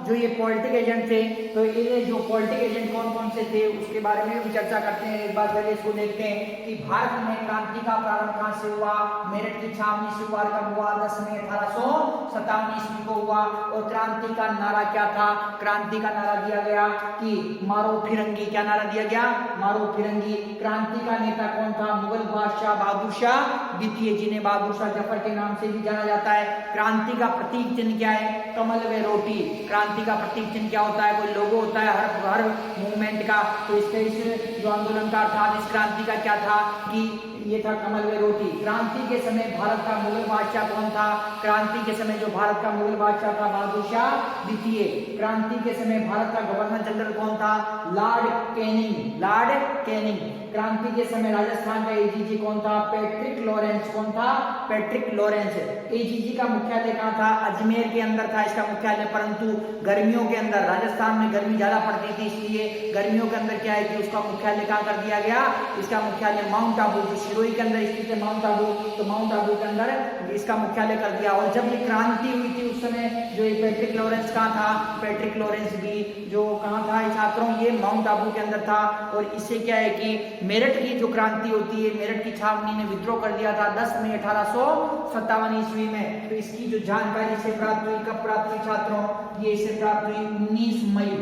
जो ये politic agent थे, तो ये जो पॉलिटिक एजेंट कौन कौन से थे उसके बारे में भी चर्चा करते हैं। एक बार पहले इसको देखते हैं कि भारत में क्रांति का प्रारंभ कहां से हुआ। मेरठ की छावनी से हुआ। कब हुआ? 10 मई 1857 ईस्वी को हुआ। और क्रांति का नारा क्या था? क्रांति का नारा दिया गया कि मारो फिरंगी। क्या नारा दिया गया? मारो फिरंगी। क्रांति का नेता कौन था? मुगल बादशाह बहादुर शाह द्वितीय, जिन्हें बहादुर शाह जफर के नाम से भी जाना जाता है। क्रांति का प्रतीक चिन्ह क्या है? कमल व रोटी। क्रांति का प्रतीक चिन्ह क्या होता है? कोई लोगो होता है हर मूवमेंट का। तो इसके इस जो आंदोलन का अर्थात इस क्रांति का क्या था कि ये था कमल व रोटी। क्रांति के समय भारत का मुगल बादशाह कौन था? क्रांति के समय जो भारत का मुगल बादशाह था बहादुर शाह द्वितीय। क्रांति के समय भारत का गवर्नर जनरल कौन था? Lord Canning. Lord Canning. क्रांति के समय राजस्थान का एजीजी कौन था? Patrick Lawrence. कौन था? Patrick Lawrence. एजीजी का मुख्यालय कहाँ था? अजमेर के अंदर था इसका मुख्यालय, परंतु गर्मियों के अंदर राजस्थान में गर्मी ज्यादा पड़ती थी, इसलिए गर्मियों के अंदर क्या है कि उसका मुख्यालय कहाँ कर दिया गया? इसका मुख्यालय माउंट आबू, जो सिरोही के अंदर स्थित है माउंट आबू, तो माउंट आबू के अंदर इसका मुख्यालय कर दिया। और जब ये क्रांति हुई थी उस समय जो ये पैट्रिक लॉरेंस कहाँ था? पैट्रिक लॉरेंस भी जो कहाँ था छात्रों? ये माउंट आबू के अंदर था। और इससे क्या है कि मेरठ की जो क्रांति होती है, मेरठ की छावनी ने विद्रोह कर दिया था 10 मई 1857 ईस्वी में। तो इसकी जो जानकारी से प्राप्त हुई, कब प्राप्त हुई छात्रों? ये इसे प्राप्त हुई 19 मई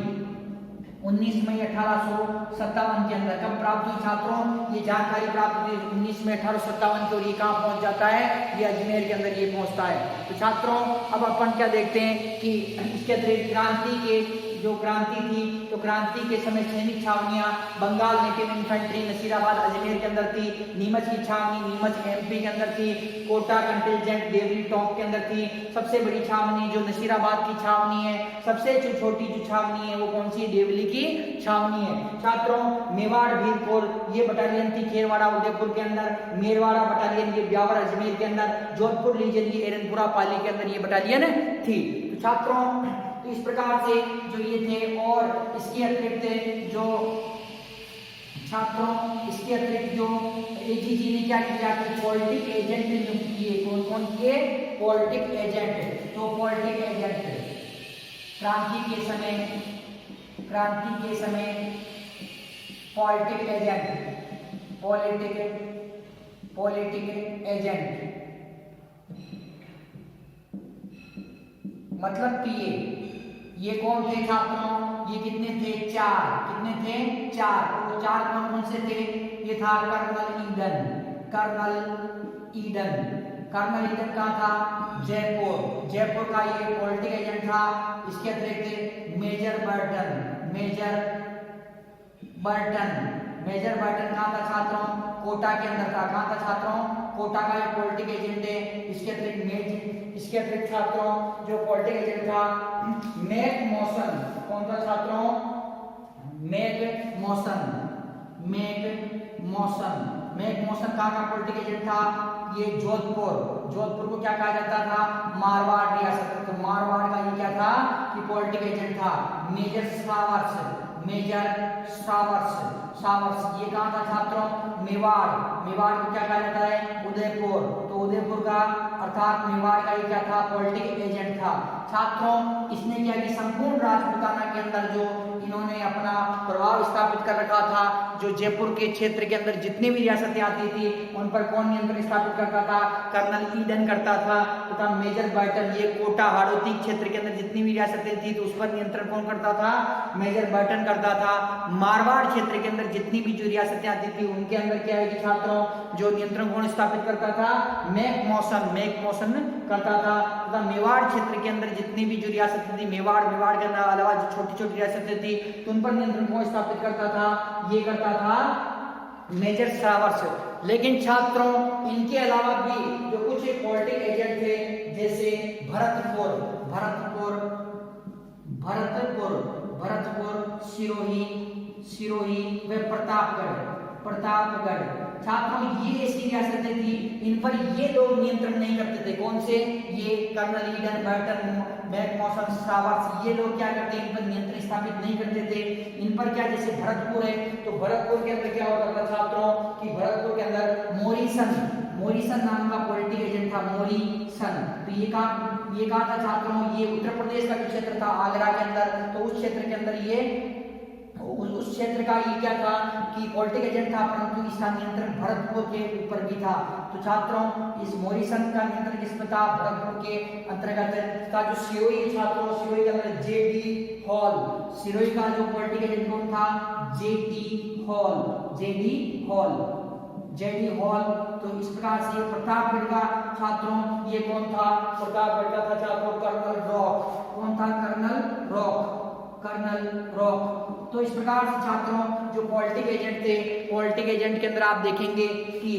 1857 के अंदर। कब प्राप्त हुई छात्रों? ये जानकारी प्राप्त हुई 19 मई 1857 की। और ये कहाँ पहुंच जाता है? ये अजमेर के अंदर ये पहुंचता है। तो छात्रों अब अपन क्या देखते हैं कि इसके अतिरिक्त क्रांति के जो क्रांति थी, तो क्रांति के समय सैनिक छावनियां बंगाल नेटिव इन्फेंट्री नसीराबाद अजमेर के अंदर थी। नीमच की छावनी नीमच एमपी के अंदर थी। कोटा कंटिजेंट देवली टोंक के अंदर थी। सबसे बड़ी छावनी जो नसीराबाद की छावनी है, सबसे जो छोटी जो छावनी है वो कौन सी? देवली की छावनी है। छात्रों मेवाड़ भीरपुर ये बटालियन थी खेरवाड़ा उदयपुर के अंदर। मेरवाड़ा बटालियन ये ब्यावर अजमेर के अंदर। जोधपुर लीजन ये एरनपुरा पाली के अंदर ये बटालियन थी। तो छात्रों तो इस प्रकार से जो ये थे। और इसके अतिरिक्त जो छात्रों इसके अतिरिक्त जो एजीजी ने क्या किया कि पॉलिटिक एजेंट नियुक्त किए। कौन कौन किए? Politic agent. तो पॉलिटिक एजेंट क्रांति के समय पॉलिटिक एजेंट मतलब पीए। ये कौन थे छात्रों? ये कितने थे? 4। कितने थे? 4। तो 4 कौन कौन से थे? ये था कर्नल ईडन कहाँ था? जयपुर का ये पॉलिटिक एजेंट था। इसके अतिरिक्त मेजर बर्टन कहाँ था छात्रों? कोटा के अंदर था। कहाँ था छात्रों? कोटा का ये पॉलिटिक एजेंट है। इसके अतिरिक्त छात्रों जो पॉलिटिक एजेंट था मैक मॉसन। कौन था छात्रों? मैक मॉसन कहाँ का पॉलिटिक एजेंट था? ये जोधपुर को क्या कहा जाता था? मारवाड़ रियासत। तो मारवाड़ का ये क्या था कि पॉलिटिक एजेंट था। मेजर सावर्स ये कहाँ था छात्रों? मेवाड़ को क्या कहा जाता है? उदयपुर। तो उदयपुर का अर्थात मेवाड़ का ये क्या था? पॉलिटिक एजेंट था। छात्रों इसने क्या कि संपूर्ण राजपूताना के अंदर जो इन्होंने अपना प्रभाव स्थापित कर रखा था। जो जयपुर के क्षेत्र के अंदर जितनी भी रियासतें आती थी उन पर कौन नियंत्रण स्थापित करता था? कर्नल ईडन करता था। तथा मेजर बर्टन ये कोटा हाड़ौती क्षेत्र के अंदर जितनी भी रियासतें थी तो उस पर नियंत्रण कौन करता था? मेजर बर्टन करता था। मारवाड़ क्षेत्र के अंदर जितनी भी जो रियासतें आती थी उनके अंदर क्या है कि छात्रों जो नियंत्रण कौन स्थापित करता था? मैक मॉसन करता था। तथा मेवाड़ क्षेत्र के अंदर जितनी भी जो रियासतें थी मेवाड़ के अलावा जो छोटी रियासतें थी तो उन पर नियंत्रण कौन स्थापित करता था? ये करता था मेजर सावर्स। लेकिन छात्रों इनके अलावा भी जो कुछ पॉलिटिक एजेंट थे जैसे भरतपुर, सिरोही व प्रतापगढ़। छात्रों ये ऐसी रियासतें थी इन पर ये लोग नियंत्रण नहीं करते थे। कौन से? ये colonel Eden, Burton, Mac Mawson, Showers ये लोग क्या करते? इन पर नियंत्रण स्थापित नहीं करते थे। इन पर क्या जैसे भरतपुर है तो भरतपुर के अंदर क्या होता था छात्रों कि भरतपुर के अंदर मोरिसन नाम का पॉलिटिक एजेंट था। मोरिसन तो ये ये कहा था छात्रों, ये उत्तर प्रदेश का जो क्षेत्र था आगरा के अंदर, तो उस क्षेत्र के अंदर ये उस क्षेत्र का ये क्या था कि पॉलिटिकल एजेंट था, परंतु इसका नियंत्रण भरतपुर के ऊपर भी था। तो छात्रों इस मॉरिसन का नियंत्रण किस पर था? भरतपुर के अंतर्गत था। जो सिरोही छात्रों, सिरोही के अंदर जेडी हॉल, सिरोही का जो पॉलिटिकल एजेंट कौन था? JD hall, JD hall, JD hall. तो इस प्रकार से प्रतापगढ़ का छात्रों ये कौन था? प्रतापगढ़ का था छात्रों कर्नल रॉक। कौन था? Colonel Rock, colonel Rock. तो इस प्रकार से छात्रों जो पॉलिटिकल एजेंट थे, पॉलिटिकल एजेंट के अंदर आप देखेंगे कि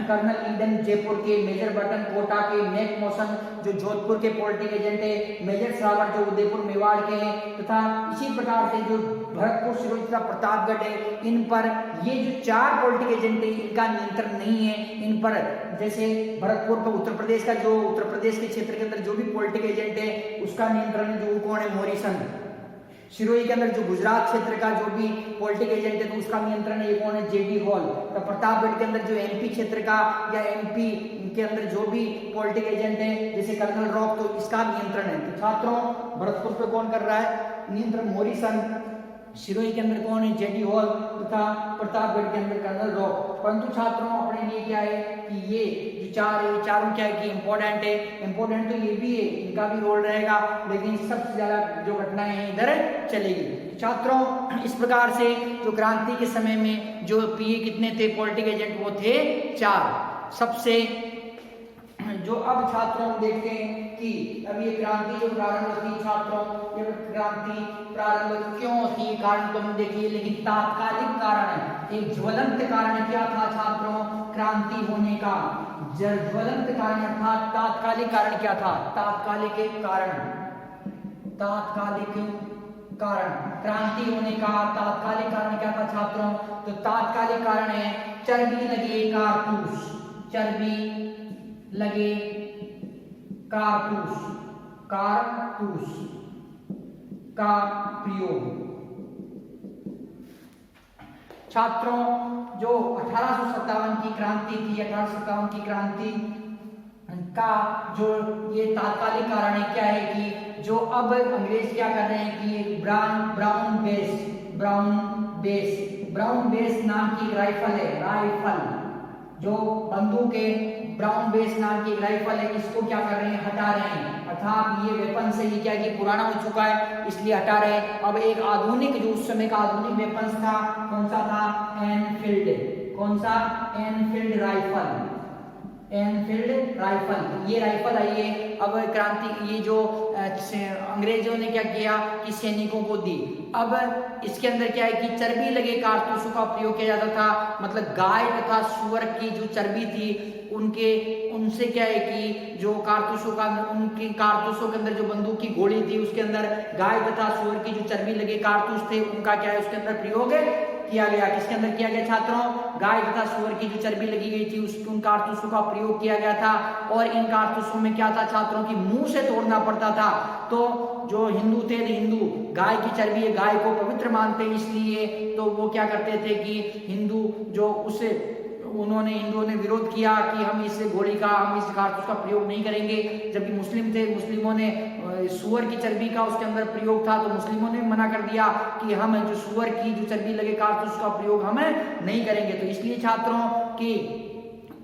कर्नल ईडन जयपुर के, मेजर बटन कोटा के, मैक मोशन जो जोधपुर के पॉलिटिकल एजेंट है, मेजर श्रावण जो उदयपुर मेवाड़ के हैं, तथा इसी प्रकार से जो भरतपुर, सिरोही तथा प्रतापगढ़ है, इन पर ये जो 4 पॉलिटिकल एजेंट है इनका नियंत्रण नहीं है। इन पर जैसे भरतपुर पर उत्तर प्रदेश का, जो उत्तर प्रदेश के क्षेत्र के अंदर जो भी पॉलिटिकल एजेंट है उसका नियंत्रण जो कौन है? मॉरिसन। सिरोही के अंदर जो गुजरात क्षेत्र का जो भी पॉलिटिकल एजेंट है तो उसका नियंत्रण ये कौन है? JD hall. तो प्रतापगढ़ के अंदर जो एमपी क्षेत्र का या एमपी के अंदर जो भी पॉलिटिकल एजेंट है जैसे कर्नल रॉक, तो इसका नियंत्रण है। तो छात्रों भरतपुर पे कौन कर रहा है नियंत्रण? मॉरिसन। सिरोही के अंदर कौन है? जेडी हॉल, तथा प्रतापगढ़ के अंदर कर्नल रॉक। परंतु छात्रों अपने लिए क्या है कि ये जो 4 है, चारों क्या है कि इंपॉर्टेंट है। इंपॉर्टेंट तो ये भी है, इनका भी रोल रहेगा, लेकिन सबसे ज्यादा जो घटनाएं हैं इधर चलेगी। छात्रों इस प्रकार से जो क्रांति के समय में जो पीए कितने थे पॉलिटिकल एजेंट? वो थे 4। सबसे जो अब छात्रों देखते हैं कि अब ये क्रांति जो प्रारंभ होती छात्रों, ये क्रांति प्रारंभ क्यों होती है? कारण तो हम देखिए, लेकिन तात्कालिक कारण है, एक ज्वलंत कारण क्या था छात्रों क्रांति होने का? ज्वलंत कारण अर्थात तात्कालिक कारण क्या था? तात्कालिक कारण, तात्कालिक कारण क्रांति होने का तात्कालिक कारण क्या था छात्रों? तो तात्कालिक कारण है चर्बी लगे कारतूस, चर्बी लगे कारतूस, कारतूस का प्रयोग। छात्रों जो 1857 की क्रांति थी, 1857 की क्रांति का जो ये तात्कालिक कारण है क्या है कि जो अब अंग्रेज क्या कर रहे हैं कि ब्राउन बेस नाम की राइफल है, राइफल जो बंदूक है, ब्राउन बेस नाम की राइफल है, इसको क्या कर रहे हैं? हटा रहे हैं। अर्थात ये वेपन से ये क्या कि पुराना हो चुका है, इसलिए हटा रहे हैं। अब एक आधुनिक जो उस समय का आधुनिक वेपन था, कौन सा था? एनफील्ड। कौन सा? Enfield rifle, Enfield rifle. ये राइफल आई है। अब क्रांति ये जो अंग्रेजों ने क्या किया कि सैनिकों को दी। अब इसके अंदर क्या है कि चर्बी लगे कारतूसों का प्रयोग किया जाता था, मतलब गाय तथा सुअर की जो चर्बी थी उनसे क्या है कि जो कारतूसों का, उनकी कारतूसों के अंदर जो बंदूक की गोली थी उसके अंदर गाय तथा सुअर की जो चर्बी लगे कारतूस थे उनका क्या है उसके अंदर प्रयोग किया गया। किसके अंदर किया गया छात्रों? गाय तथा सुअर की जो चर्बी लगी गई थी उसकी उन कारतूसों का प्रयोग किया गया था। और इन कारतूसों में क्या था छात्रों की मुंह से तोड़ना पड़ता था। तो जो हिंदू थे, हिंदू गाय की चर्बी है, गाय को पवित्र मानते हैं, इसलिए तो वो क्या करते थे कि हिंदू जो उसे हिंदुओं ने विरोध किया कि हम इस गोली का, हम इस कारतूस का प्रयोग नहीं करेंगे। जबकि मुस्लिम थे, मुस्लिमों ने सुअर की चर्बी का उसके अंदर प्रयोग था, तो मुस्लिमों ने मना कर दिया कि हम जो सुअर की जो चर्बी लगे कारतूस का प्रयोग हम नहीं करेंगे। तो इसलिए छात्रों की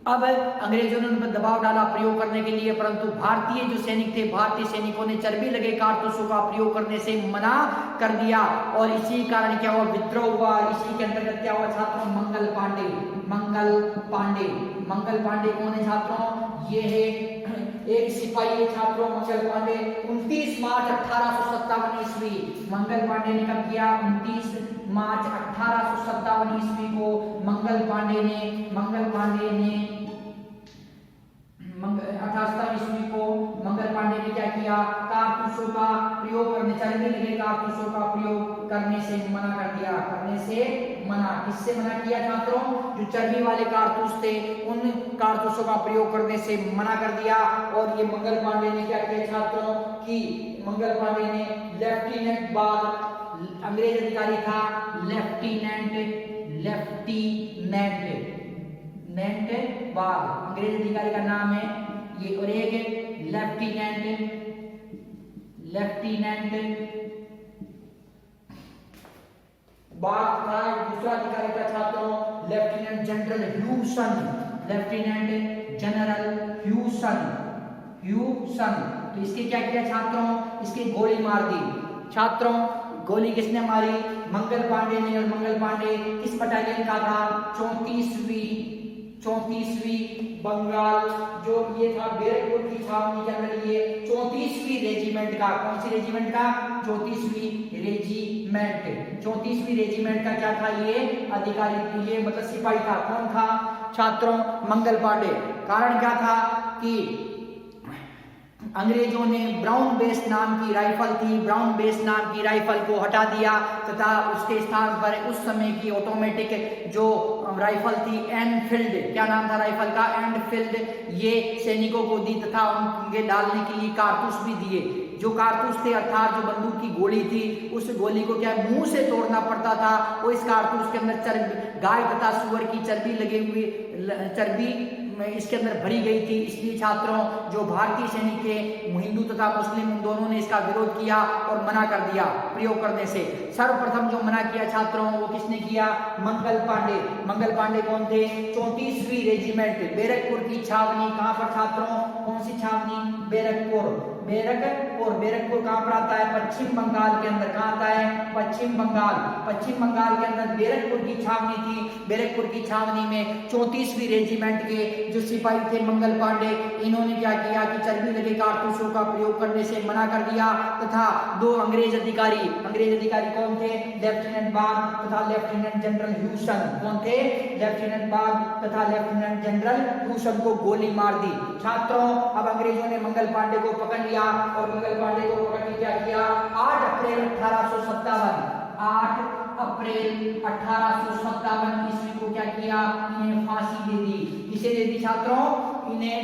अब अंग्रेजों ने उन पर दबाव डाला प्रयोग करने के लिए, परंतु भारतीय जो सैनिक थे, भारतीय सैनिकों ने चर्बी लगे कारतूसों का प्रयोग करने से मना कर दिया। और इसी कारण क्या हुआ? विद्रोह हुआ। इसी के अंतर्गत क्या हुआ छात्रों? मंगल पांडे। मंगल पांडे, मंगल पांडे कौन है छात्रों? ये है एक सिपाही है छात्रों, मंगल पांडे। 29 मार्च 1857 ईस्वी मंगल पांडे ने कब किया? 29 मार्च 1857 ईस्वी को मंगल पांडे ने 1857 ईस्वी को मंगल पांडे ने क्या किया? कारतूसों का प्रयोग करने, चर्बी लगे कारतूसों का प्रयोग करने से मना कर दिया। करने से मना, किससे मना किया छात्रों? जो चर्बी वाले कारतूस थे उन कारतूसों का प्रयोग करने से मना कर दिया। और ये मंगल पांडे ने क्या किया छात्रों कि मंगल पांडे ने लेफ्टिनेंट बाग, अंग्रेज अधिकारी था, लेफ्टिनेंट बाग अंग्रेज अधिकारी का नाम है ये, और एक लेफ्टिनेंट लेफ्टिनेंट बाग था दूसरा अधिकारी था छात्रों lieutenant general Hewson, lieutenant general Hewson. तो इसके क्या किया छात्रों, इसकी गोली मार दी छात्रों। गोली किसने मारी, मंगल पांडे ने। और मंगल पांडे किस बटालियन का था, 34वीं बंगाल, जो ये था बैरकपुर की छावनी के अंदर, ये 34वीं रेजिमेंट का, कौन सी रेजिमेंट का, 34वीं रेजिमेंट। 34वीं रेजिमेंट का क्या था, ये अधिकारी, ये मतलब सिपाही था। कौन था छात्रों, मंगल पांडे। कारण क्या था कि अंग्रेजों ने ब्राउन बेस नाम की राइफल थी, ब्राउन बेस नाम की राइफल को हटा दिया तथा उसके स्थान पर उस समय की ऑटोमेटिक जो राइफल थी एनफील्ड, क्या नाम था राइफल का, एनफील्ड, ये सैनिकों को दी तथा उनके डालने के लिए कारतूस भी दिए। जो कारतूस थे अर्थात जो बंदूक की गोली थी, उस गोली को क्या मुंह से तोड़ना पड़ता था। वो इस कारतूस के अंदर गाय तथा सुअर की चर्बी लगे हुए, चर्बी इसके अंदर भरी गई थी। इसलिए छात्रों जो भारतीय सैनिक थे, हिंदू तथा मुस्लिम दोनों ने इसका विरोध किया और मना कर दिया प्रयोग करने से। सर्वप्रथम जो मना किया छात्रों वो किसने किया, मंगल पांडे। मंगल पांडे कौन थे, 34वीं रेजिमेंट बैरकपुर की छावनी। कहां पर छात्रों, कौन सी छावनी, बैरकपुर। बैरकपुर कहां पर आता है, पश्चिम बंगाल के अंदर। कहां आता है, पश्चिम बंगाल के अंदर बैरकपुर की छावनी थी। बैरकपुर की छावनी में 34वीं रेजिमेंट के जो सिपाही थे मंगल पांडे, इन्होंने क्या किया कि चर्बी लगे कारतूसों का प्रयोग करने से मना कर दिया तथा दो अंग्रेज अधिकारी कौन थे, लेफ्टिनेंट बाग तथा लेफ्टिनेंट जनरल ह्यूसन। कौन थे, लेफ्टिनेंट बाग तथा लेफ्टिनेंट जनरल ह्यूसन को गोली मार दी छात्रों। अब अंग्रेजों ने मंगल पांडे को पकड़ लिया और मंगल पांडे को पकड़ के क्या किया, 8 अप्रैल 1857 ईस्वी को क्या किया, इन्हें फांसी दे दी। किसे दे दी छात्रों, इन्हें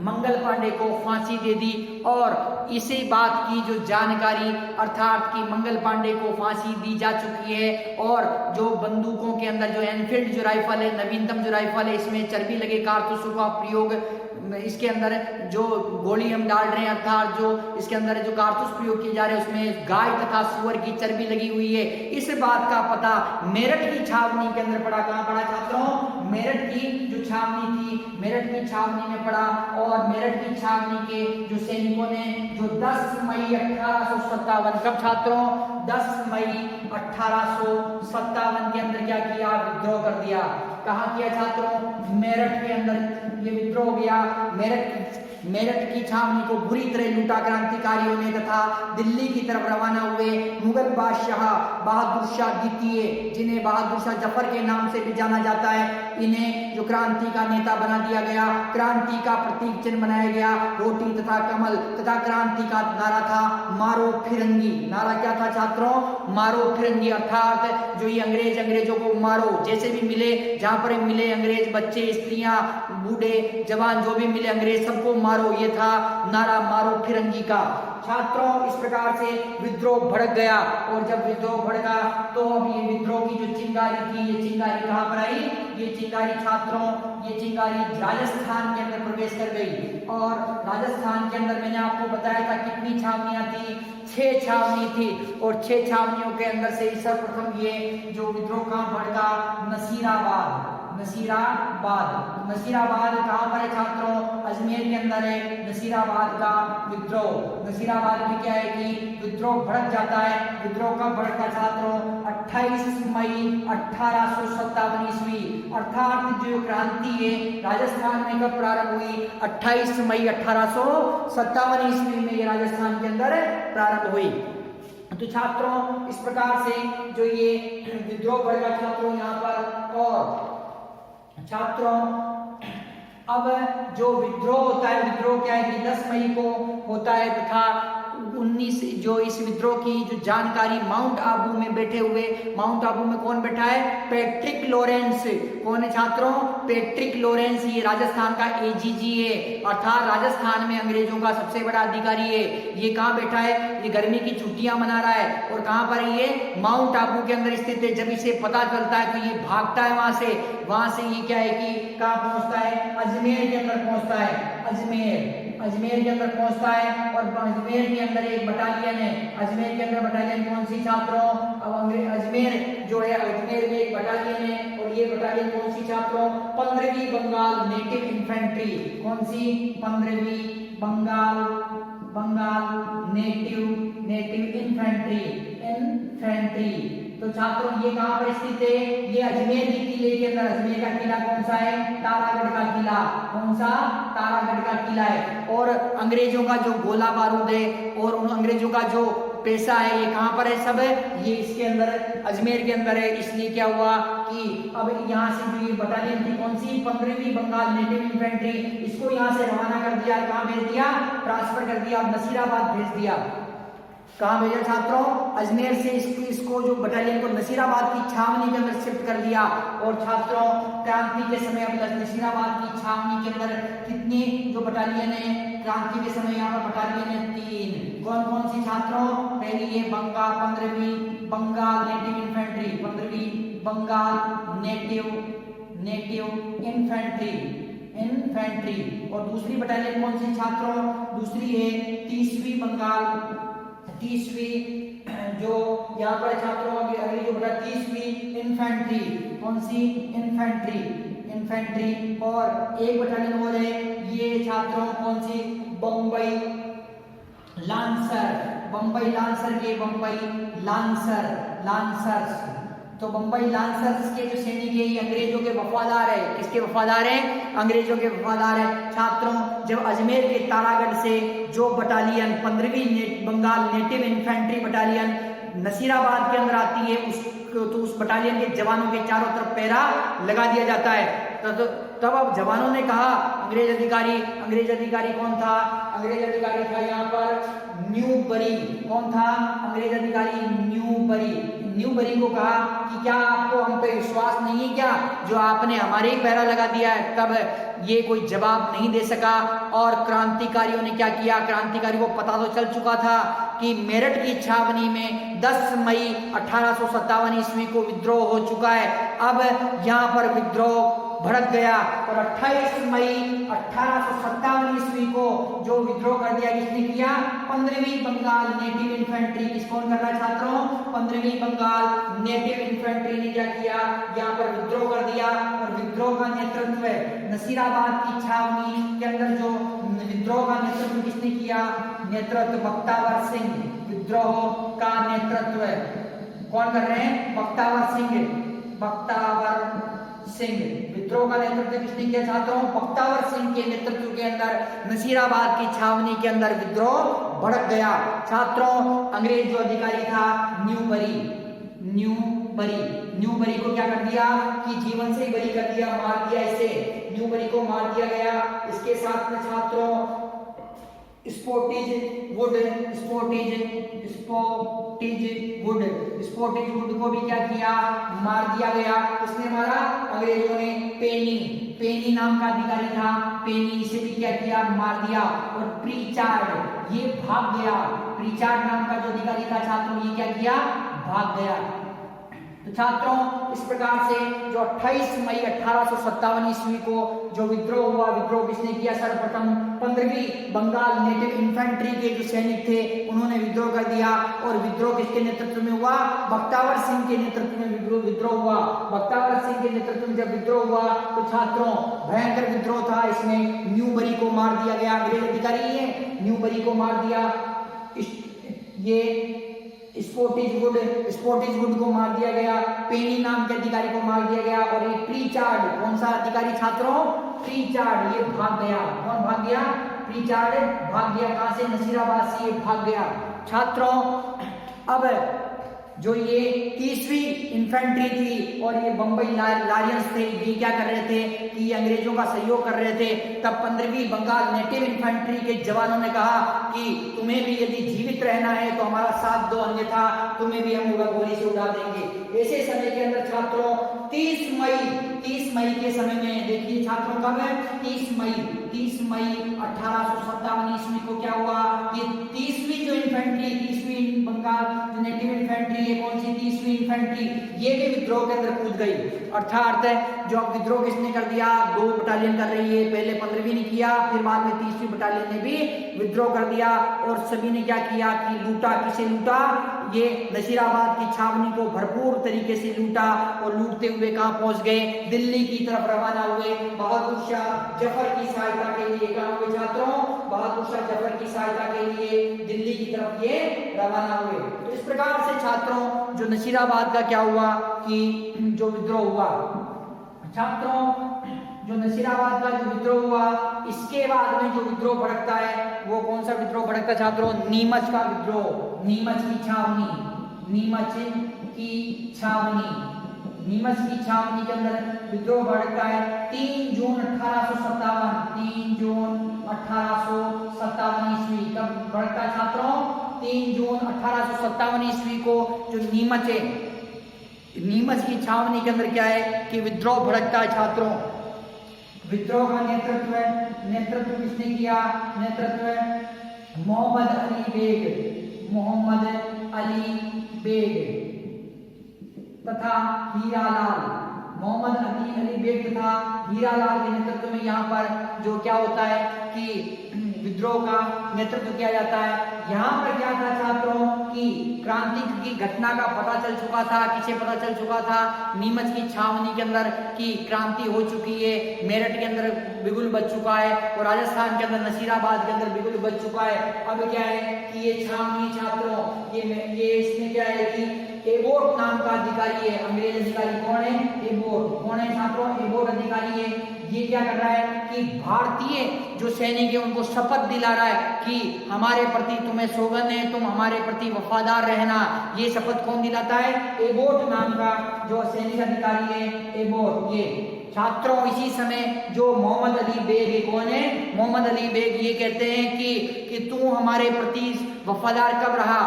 मंगल पांडे को फांसी दे दी। और इसी बात की जो जानकारी अर्थात कि मंगल पांडे को फांसी दी जा चुकी है और जो बंदूकों के अंदर जो एनफील्ड जो राइफल है, नवीनतम जो राइफल है, इसमें चर्बी लगे कारतूसों का प्रयोग, इसके अंदर जो गोली हम डाल रहे हैं अर्थात जो इसके अंदर जो कारतूस प्रयोग किए जा रहे हैं उसमें गाय तथा सुअर की चर्बी लगी हुई है। इस बात का पता मेरठ की छावनी के अंदर पड़ा। कहां पड़ा छात्रों, मेरठ की जो छावनी थी, मेरठ की छावनी में पड़ा। और मेरठ की छावनी के जो सैनिकों ने जो 10 मई 1857, कब छात्रों, 10 मई 1857 के अंदर क्या किया, विद्रोह कर दिया। कहा किया छात्रों, मेरठ के अंदर ये विद्रोह हो गया। मेरठ की छावनी को बुरी तरह लूटा क्रांतिकारियों ने तथा दिल्ली की तरफ रवाना हुए मुगल बादशाह बहादुर शाह द्वितीय, जिन्हें बहादुर शाह जफर के नाम से भी जाना जाता है, इन्हें जो क्रांति का नेता बना दिया गया। क्रांति का प्रतीक चिन्ह बनाया गया रोटी तथा कमल तथा क्रांति का नारा था मारो फिरंगी। नारा क्या था छात्रों, मारो फिरंगी, अर्थात जो ये अंग्रेजों को मारो, जैसे भी मिले, जहां पर मिले अंग्रेज, बच्चे, स्त्रियां, बूढ़े, जवान, जो भी मिले अंग्रेज, सबको मारो, ये था नारा मारो फिरंगी का। छात्रों इस प्रकार से विद्रोह भड़क गया। और जब विद्रोह भड़का तो अब ये विद्रोह की जो चिंगारी थी, ये चिंगारी कहां पर आई, ये चिंगारी छात्रों, ये चिंगारी राजस्थान के अंदर प्रवेश कर गई। और राजस्थान के अंदर मैंने आपको बताया था कितनी छावनियां थी, 6 छावनी थी। और 6 छावनियों के अंदर से सर्वप्रथम ये जो विद्रोह कहां भड़का, नसीराबाद कहां पर है छात्रों, अजमेर के अंदर है नसीराबाद का विद्रोह। नसीराबाद में क्या है कि विद्रोह भड़क जाता है। विद्रोह कब भड़का छात्रों, 28 मई 1857 ईस्वी, अर्थात जो क्रांति है राजस्थान में कब प्रारंभ हुई, 28 मई 1857 ईस्वी में ये राजस्थान के अंदर प्रारंभ हुई। तो छात्रों इस प्रकार से जो ये विद्रोह भड़का छात्रों यहाँ पर। और छात्रों अब जो विद्रोह होता है, विद्रोह क्या है कि 10 मई को होता है तथा 19 जो इस विद्रोह की जो जानकारी माउंट आबू में बैठे हुए, माउंट आबू में कौन बैठा है, पैट्रिक लॉरेंस। कौन है छात्रों, पैट्रिक लॉरेंस, ये राजस्थान का एजीजी है, अर्थात राजस्थान में अंग्रेजों का सबसे बड़ा अधिकारी है। ये कहाँ बैठा है, ये गर्मी की छुट्टियां मना रहा है। और कहां पर ये माउंट आबू के अंदर स्थित है। जब इसे पता चलता है तो ये भागता है वहां से ये क्या है कि कहां पहुंचता है, अजमेर के अंदर पहुंचता है। अजमेर के अंदर पहुंचता है और अजमेर के अंदर एक बटालियन है। अजमेर के अंदर बटालियन कौन सी छात्रों? अब अजमेर जो है, अजमेर में एक बटालियन है और ये बटालियन कौन सी छात्रों? 15वीं बंगाल नेटिव इन्फेंट्री। कौन सी? 15वीं बंगाल नेटिव इन्फेंट्री। तो छात्रों ये कहां पर स्थित है? ये अजमेर के किले के अंदर। अजमेर का किला कौन सा है? तारागढ़ का किला। कौन सा? तारागढ़ का किला है। और अंग्रेजों का जो गोला बारूद है और उन अंग्रेजों का जो पैसा है, ये कहां पर है? सब ये इसके अंदर अजमेर के अंदर है। इसलिए क्या हुआ कि अब यहाँ से जो ये बटालियन थी कौन सी? 15वीं बंगाल नेटिव इन्फेंट्री, इसको यहाँ से रवाना कर दिया। कहां भेज दिया? ट्रांसफर कर दिया और नसीराबाद भेज दिया। कहां भेजा छात्रों? अजमेर से इसको जो बटालियन को नसीराबाद की छावनी के अंदर शिफ्ट कर दिया। और छात्रों क्रांति के समय अब नसीराबाद की छावनी के अंदर कितनी जो बटालियन है क्रांति के समय यहाँ पर बटालियन है 3। कौन कौन सी छात्रों? पहली ये 15वीं बंगाल नेटिव इन्फेंट्री, 15वीं बंगाल नेटिव इन्फेंट्री। और दूसरी बटालियन कौन सी छात्रों? दूसरी है 30वीं बंगाल, 30वीं जो यहाँ पर छात्रों अगली जो बटा 30वीं इन्फेंट्री। कौन सी? इन्फेंट्री। और एक बटालियन और है ये छात्रों कौन सी? बम्बई लांसर्स। तो बम्बई लांसर्स के जो सैनिक है ये अंग्रेजों के वफादार है। किसके वफादार है? अंग्रेजों के वफादार है। छात्रों जब अजमेर के तारागढ़ से जो बटालियन 15वीं Bengal native infantry battalion Nasirabad के अंदर आती है, उस बटालियन के जवानों के चारों तरफ पहरा लगा दिया जाता है। तब अब जवानों ने कहा, अंग्रेज अधिकारी कौन था? अंग्रेज अधिकारी था यहाँ पर न्यूबरी। कौन था? अंग्रेज अधिकारी न्यूबरी को कहा कि क्या आपको हम पे विश्वास नहीं है क्या, जो आपने हमारे ही पहरा लगा दिया है? तब ये कोई जवाब नहीं दे सका। और क्रांतिकारियों ने क्या किया? क्रांतिकारी को पता तो चल चुका था कि मेरठ की छावनी में 10 मई 1857 ईस्वी को विद्रोह हो चुका है। अब यहाँ पर विद्रोह भड़क गया और 28 मई 1857 ईस्वी को जो विद्रोह कर दिया, किसने किया? 15वीं बंगाल नेटिव इन्फेंट्री। किसको कर रहा छात्रों? 15वीं बंगाल नेटिव इन्फेंट्री ने क्या किया? यहाँ पर विद्रोह कर दिया। और विद्रोह का नेतृत्व नसीराबाद की छावनी के अंदर जो विद्रोह का नेतृत्व किसने किया? बख्तावर सिंह। विद्रोह का नेतृत्व कौन कर रहे हैं? बख्तावर सिंह। विद्रोह का नेतृत्व किसने किया छात्रों? बख्तावर सिंह के नेतृत्व के अंदर नसीराबाद की छावनी के अंदर विद्रोह भड़क गया। छात्रों अंग्रेज जो अधिकारी था न्यूबरी को क्या कर दिया कि जीवन से ही बरी कर दिया, मार दिया। इसे न्यूबरी को मार दिया गया। इसके साथ में छात्रों स्पोर्टिज वुड को भी क्या किया? मार दिया गया। किसने मारा? अंग्रेजों ने। पेनी नाम का अधिकारी था, पेनी से भी क्या किया? मार दिया। और प्रीचार्ड ये भाग गया। प्रीचार्ड नाम का जो अधिकारी था छात्रों, ये क्या किया? भाग गया। तो छात्रों इस प्रकार से जो 28 मई 1857 ईस्वी को जो विद्रोह हुआ, विद्रोह किसने किया? सर्वप्रथम 15वीं बंगाल नेटिव इन्फेंट्री के जो सैनिक थे उन्होंने विद्रोह कर दिया। और विद्रोह किसके नेतृत्व में हुआ? बख्तावर सिंह के नेतृत्व में विद्रोह हुआ। बख्तावर सिंह के नेतृत्व में जब विद्रोह हुआ तो छात्रों भयंकर विद्रोह था। इसमें न्यूबरी को मार दिया गया। अंग्रेज अधिकारी है, न्यूबरी को मार दिया। ये स्पोर्टिज वुड को मार दिया गया। पेनी नाम के अधिकारी को मार दिया गया। और ये प्रीचार्ड, कौन सा अधिकारी छात्रों? प्रीचार्ड, ये भाग गया। कौन भाग गया? प्रीचार्ड भाग गया। कहां से? नसीराबाद से ये भाग गया। छात्रों अब जो ये 30वीं इन्फेंट्री थी और ये बम्बई लारियंस थे, ये क्या कर रहे थे कि ये अंग्रेजों का सहयोग कर रहे थे। तब 15वीं बंगाल नेटिव इन्फेंट्री के जवानों ने कहा कि तुम्हें भी यदि जीवित रहना है तो हमारा साथ दो, अन्यथा तुम्हें भी हम गोली से उड़ा देंगे। ऐसे समय के अंदर छात्रों 30 मई के समय में देखिए छात्रों कब है? 30 मई 1857 ईस्वी को क्या हुआ? ये 30वीं जो इन्फेंट्री, 30वीं बंगाल जो नेटिव इन्फेंट्री इन्फेंट्री, ये कौन सी 30वीं इन्फेंट्री, ये भी विद्रोह के अंदर कूद गई। अर्थात जो विद्रोह किसने कर दिया, 2 बटालियन कर रही है, पहले 15वीं ने किया, फिर बाद में 30वीं बटालियन ने भी विद्रोह कर दिया और सभी ने क्या किया कि लूटा। किसे लूटा, ये नसीराबाद की छावनी को भरपूर तरीके से लूटा और लूटते हुए कहां पहुंच गए, दिल्ली की तरफ रवाना हुए। बहादुर शाह जफर की सहायता के लिए, कहां हुए छात्रों, बहादुर शाह जफर की सहायता के लिए दिल्ली की तरफ ये रवाना हुए। तो इस प्रकार से छात्रों जो नसीराबाद का क्या हुआ कि जो विद्रोह हुआ, छात्रों जो नसीराबाद का जो विद्रोह हुआ, इसके बाद में जो विद्रोह भड़कता है वो कौन सा विद्रोह भड़कता है छात्रों, नीमच का विद्रोह, नीमच की छावनी, नीमच की छावनी, नीमच की छावनी के अंदर विद्रोह भड़कता है 3 जून 1857, 3 जून 1857 ईस्वी। कब भड़कता है छात्रों, 3 जून 1857 ईस्वी को जो नीमच है, नीमच की छावनी के अंदर क्या है कि विद्रोह भड़कता है छात्रों। विद्रोह का नेतृत्व किसने किया, नेतृत्व मोहम्मद अली बेग, मोहम्मद अली बेग तथा हीरालाल, मोहम्मद अली बेग तथा हीरालाल के नेतृत्व में यहाँ पर जो क्या होता है कि विद्रोह का नेतृत्व किया जाता है। यहाँ पर क्या था छात्रों कि क्रांति की घटना का पता चल चुका था। किसे पता चल चुका था, नीमच की छावनी के अंदर की क्रांति हो चुकी है, मेरठ के अंदर बिगुल बज चुका है और राजस्थान के अंदर नसीराबाद के अंदर बिगुल बज चुका है। अब क्या है कि ये छावनी छात्रों ये इसमें क्या है कि एबोट नाम का अधिकारी है, अंग्रेज अधिकारी कौन है, एबोट। कौन है छात्रों, एबोट अधिकारी है। ये क्या कर रहा है कि भारतीय जो सैनिक है उनको शपथ दिला रहा है कि हमारे प्रति तुम्हें सौगंध है, तुम हमारे प्रति वफादार रहना। ये शपथ कौन दिलाता है, एबोट नाम का जो सैनिक अधिकारी है, एबोट। ये छात्रों इसी समय जो मोहम्मद अली बेग है, कौन है, मोहम्मद अली बेग, ये कहते हैं कि तू हमारे प्रति वफादार कब रहा,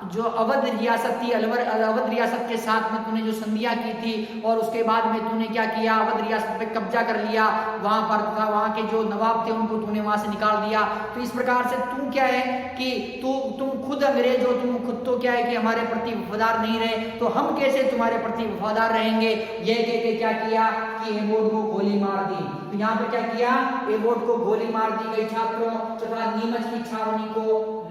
जो अवध रियासत थी, अवध रियासत के साथ में तूने जो संधियां की थी और उसके बाद में तूने क्या किया, अवध रियासत पे कब्जा कर लिया, वहां पर वहां के जो नवाब थे उनको तूने वहां से निकाल दिया। तो इस प्रकार से तू क्या है कि तुम खुद अंग्रेज हो, तुम खुद तो क्या है कि हमारे प्रति वफादार नहीं रहे, तो हम कैसे तुम्हारे प्रति वफादार रहेंगे। ये कह के क्या किया कि एबोट को गोली मार दी। तो यहाँ पे क्या किया, एबोट को गोली मार दी गई छात्रों तथा नीमच की छावनी को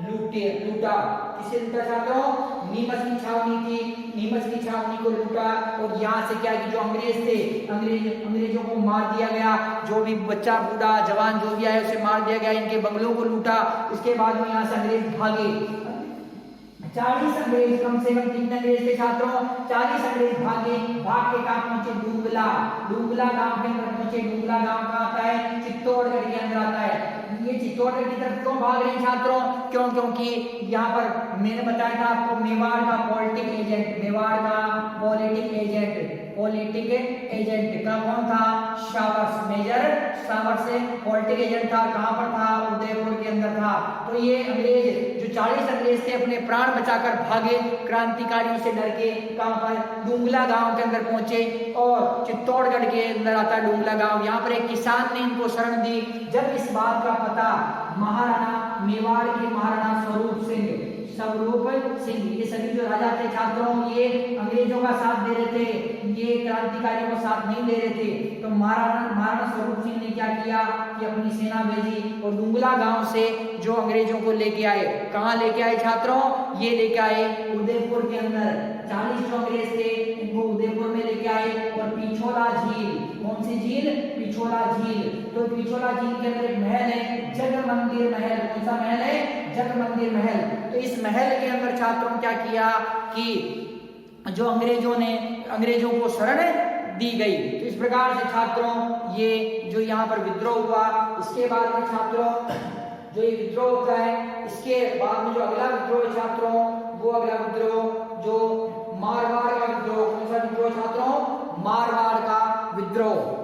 लूटा। किसे लूटा छात्रों, नीमच की छावनी थी, नीमच की छावनी को लूटा और यहाँ से क्या कि जो अंग्रेज थे, अंग्रेजों को मार दिया गया, जो भी बच्चा बूढ़ा जवान जो भी आया उसे मार दिया गया, इनके बंगलों को लूटा। इसके बाद में यहाँ से अंग्रेज भागे, 40 अंग्रेज, कम से कम कितने अंग्रेज थे छात्रों, 40 अंग्रेज भागे। भाग के कहाँ पहुंचे, डूंगला गांव के अंदर पहुंचे। डूंगला गांव कहाँ आता है, चित्तौड़गढ़ के अंदर आता है। ये चित्तौड़गढ़ की तरफ क्यों भाग रहे हैं छात्रों, क्योंकि यहाँ पर मैंने बताया था आपको मेवाड़ का पॉलिटिक एजेंट, मेवाड़ का पॉलिटिक एजेंट का कौन था, Showers, major Showers political agent था। कहाँ पर था, उदयपुर के अंदर था। तो ये अंग्रेज जो 40 अंग्रेज थे अपने प्राण बचाकर भागे क्रांतिकारियों से डर के, कहाँ पर, डूंगला गांव के अंदर पहुंचे और चित्तौड़गढ़ के अंदर आता है डूंगला गांव। यहाँ पर एक किसान ने इनको शरण दी। जब इस बात का पता महाराणा मेवाड़ के महाराणा स्वरूप सिंह, ये सभी जो राजा थे छात्रों, ये अंग्रेजों का साथ दे रहे थे, ये क्रांतिकारियों का साथ नहीं दे रहे थे। तो महाराणा स्वरूप सिंह ने क्या किया कि अपनी सेना भेजी और डूंगला गांव से जो अंग्रेजों को लेके आए। कहाँ लेके आए छात्रों, ये लेके आए उदयपुर के अंदर। 40 जो अंग्रेज थे इनको उदयपुर में लेके आए और पिछोला झील, कौन सी झील, पिछोला झील। तो पिछोला झील के अंदर एक महल है, जगमंदिर महल। कौन सा महल है, जगमंदिर महल। तो इस महल के अंदर छात्रों क्या किया कि जो अंग्रेजों को शरण दी गई। तो इस प्रकार से छात्रों ये जो यहाँ पर विद्रोह हुआ, इसके बाद में छात्रों जो ये विद्रोह होता है, इसके बाद में जो अगला विद्रोह है छात्रों, वो अगला विद्रोह जो मारवाड़ का विद्रोह। कौन सा विद्रोह छात्रों, मारवाड़ का विद्रोह।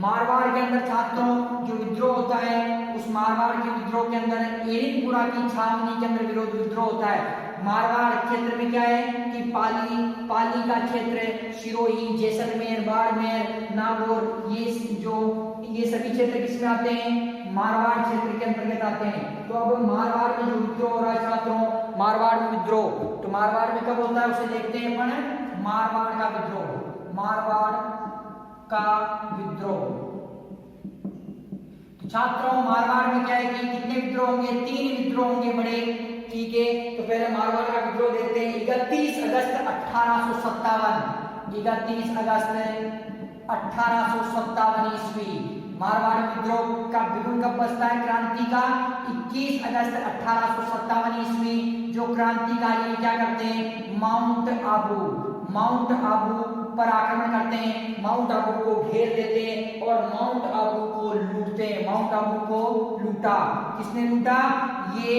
मारवाड़ के अंदर छात्रों जो विद्रोह होता है, उस मारवाड़ के विद्रोह के अंदर एरिनपुरा की छावनी के अंदर विरोध विद्रोह होता है। मारवाड़ क्षेत्र में क्या है कि पाली का क्षेत्र, सिरोही, जैसलमेर, बाड़मेर, नागौर, ये सभी क्षेत्र किसमें आते हैं, मारवाड़ क्षेत्र के अंतर्गत आते हैं। तो अब मारवाड़ में जो विद्रोह हो रहा है छात्रों, मारवाड़ में विद्रोह। तो मारवाड़ में कब होता है उसे देखते हैं अपन, मारवाड़ का विद्रोह, मारवाड़ का विद्रोह। तो छात्रों मारवाड़ में क्या है कि कितने विद्रोह होंगे, 3 विद्रोह होंगे बड़े, ठीक है। तो पहले मारवाड़ का विद्रोह देखते हैं। 31 अगस्त 1857, 31 अगस्त 1857 ईस्वी मारवाड़ विद्रोह का बिगुल कब बजता है क्रांति का, 21 अगस्त 1857 ईस्वी। जो क्रांतिकारी क्या करते हैं, माउंट आबू पर आक्रमण करते हैं, माउंट आबू को घेर देते हैं और माउंट आबू को लूटते हैं। माउंट आबू को लूटा, किसने लूटा, ये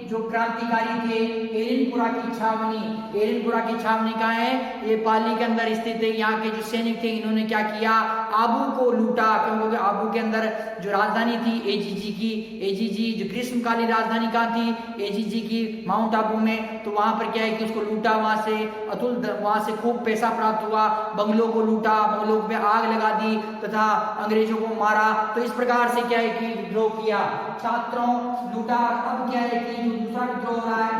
जो क्रांतिकारी थे एरनपुरा की छावनी, एरनपुरा की छावनी कहाँ है, ये पाली के अंदर स्थित है। यहाँ के जो सैनिक थे इन्होंने क्या किया, आबू को लूटा, क्योंकि आबू के अंदर जो राजधानी थी एजीजी की, एजीजी जो ग्रीष्मकालीन राजधानी कहाँ थी, एजीजी की माउंट आबू में। तो वहां पर क्या है कि उसको लूटा, वहां से वहां से खूब पैसा प्राप्त हुआ, बंगलों को लूटा, बंगलों में आग लगा दी तथा अंग्रेजों को मारा। तो इस प्रकार से क्या है कि विद्रोह किया छात्रों, लूटा। अब क्या है कि जो दूसरा विद्रोह हो रहा है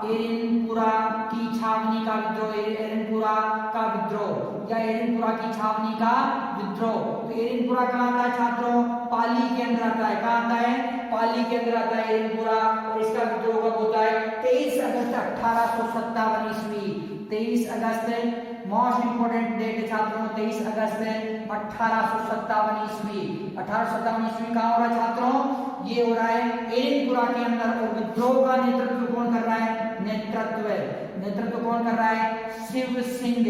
एरनपुरा की छावनी का विद्रोह, एरनपुरा का विद्रोह या एरनपुरा की छावनी का विद्रोह। तो एरनपुरा कहाँ आता है छात्रों, पाली के अंदर आता है। कहाँ आता है, पाली के अंदर आता है एरनपुरा। और इसका विद्रोह कब होता है, 23 अगस्त 1857 ईस्वी। 23 अगस्त मोस्ट इंपोर्टेंट डेट है छात्रों, 23 अगस्त 1857 ईस्वी। 1857 ईस्वी कहाँ हो रहा है छात्रों, ये हो रहा है एरनपुरा के अंदर। और विद्रोह का नेतृत्व कौन कर रहा है, नेतृत्व कौन कर रहा है, शिव सिंह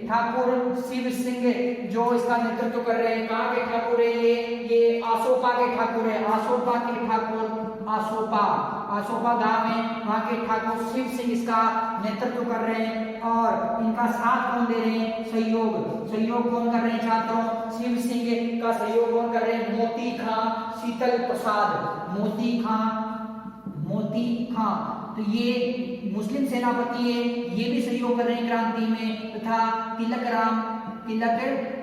ठाकुर, शिव सिंह जो इसका नेतृत्व कर रहे हैं। कहाँ के ठाकुर है ये आसोपा के ठाकुर है, आसोपा के ठाकुर, आसोपा गांव में वहां के ठाकुर शिव सिंह इसका नेतृत्व कर रहे हैं। और इनका साथ कौन दे रहे हैं, सहयोग कौन कर रहे हैं छात्रों, शिव सिंह का सहयोग कौन कर रहे हैं, मोती खां, शीतल प्रसाद, मोती खां। तो ये मुस्लिम सेनापति है, ये भी सहयोग कर रहे हैं क्रांति में। तथा तिलक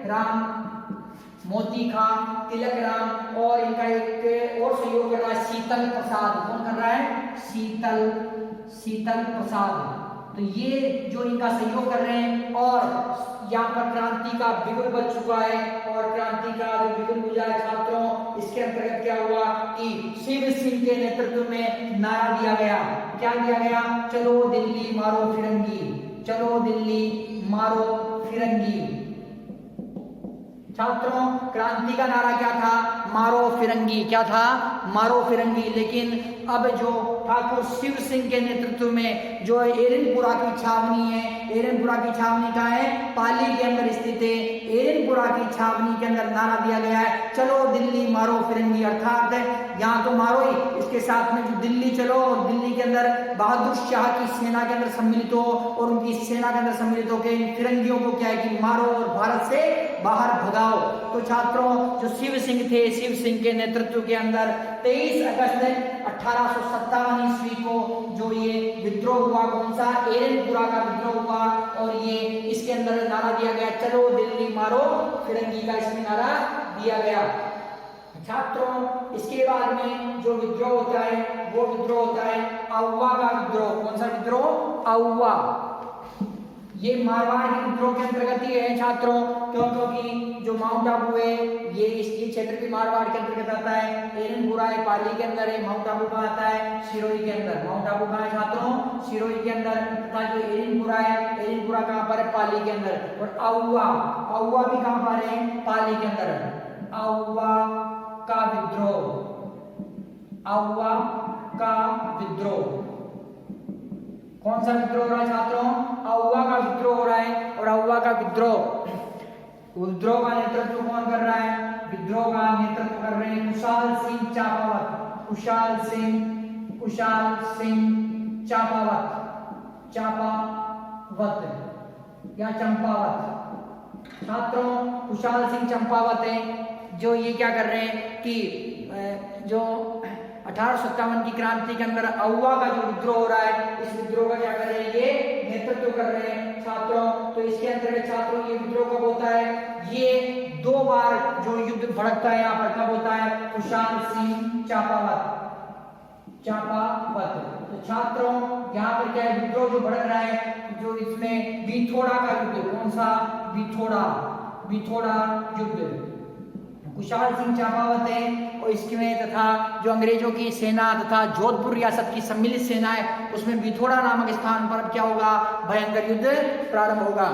राम, मोती खां, तिलक राम और इनका एक और सहयोग कर रहा है शीतल प्रसाद। कौन कर रहा है, शीतल प्रसाद। तो ये जो इनका सहयोग कर रहे हैं। और यहाँ पर क्रांति का बिगुल बज चुका है। और क्रांति का जो बिगुल बुझा है छात्रों, इसके अंतर्गत क्या हुआ कि शिव सिंह के नेतृत्व में नारा दिया गया। क्या दिया गया, चलो दिल्ली मारो फिरंगी, चलो दिल्ली मारो फिरंगी। छात्रों क्रांति का नारा क्या था, मारो फिरंगी। क्या था, मारो फिरंगी। लेकिन अब जो ठाकुर शिव सिंह के नेतृत्व में जो एरनपुरा की छावनी है, एरनपुरा की छावनी का है, पाली के अंदर स्थित है। एरनपुरा की छावनी के अंदर नारा दिया गया है, चलो दिल्ली मारो फिरंगी। अर्थात यहाँ तो मारो ही, इसके साथ में जो दिल्ली चलो और दिल्ली के अंदर बहादुर शाह की सेना के अंदर सम्मिलित हो और उनकी सेना के अंदर सम्मिलित होकर फिरंगियों को क्या है कि मारो और भारत से बाहर भगाओ। तो छात्रों जो शिव सिंह थे, शिव सिंह के नेतृत्व के अंदर 23 अगस्त 1857 ईस्वी को जो ये विद्रोह हुआ, कौन सा, एरनपुरा का विद्रोह हुआ। और ये इसके अंदर नारा दिया गया, चलो दिल्ली मारो फिरंगी का इसमें नारा दिया गया। छात्रों इसके बाद में जो विद्रोह होता है वो विद्रोह होता है आउवा का विद्रोह। कौन सा विद्रोह, आउवा। ये मारवाड़ के विद्रोह के अंतर्गत ही है छात्रों, क्योंकि जो माउंट आबू है ये इसकी क्षेत्र भी मारवाड़ के अंतर्गत आता है। एरनपुरा है पाली के अंदर है, माउंट आबू कहाँ आता है, सिरोही के अंदर। माउंट आबू कहाँ है छात्रों, सिरोही के अंदर। तथा जो एरनपुरा है, एरनपुरा कहाँ पर है, पाली के अंदर। और आउवा, आउवा भी कहाँ पर है, पाली के अंदर। आउवा का विद्रोह, आउवा का विद्रोह। कौन सा विद्रोह हो रहा है छात्रों, आउवा का विद्रोह हो रहा है। और आउवा का विद्रोह का नेतृत्व कौन कर रहा है, विद्रोह का नेतृत्व कर रहे हैं कुशाल सिंह चापावत, कुशाल सिंह चापावत या चंपावत। छात्रों कुशाल सिंह चंपावत है जो ये क्या कर रहे हैं कि जो 1857 की क्रांति के अंदर आउवा का जो विद्रोह हो रहा है, इस विद्रोह का क्या कर रहे हैं, ये नेतृत्व कर रहे हैं छात्रों। तो इसके अंतर्गत छात्रों ये विद्रोह कब होता है, ये 2 बार जो युद्ध भड़कता है यहाँ पर, कब होता है, कुशाल सिंह चापावत। तो छात्रों यहाँ पर क्या है, विद्रोह जो भड़क रहा है, जो इसमें बिथोड़ा का युद्ध, कौन सा, बिथोड़ा युद्ध, कुशाल सिंह चंपावत है और इसमें तथा जो अंग्रेजों की सेना तथा जोधपुर रियासत की सम्मिलित सेना है, उसमें बिथोड़ा नामक स्थान पर क्या होगा, भयंकर युद्ध प्रारंभ होगा।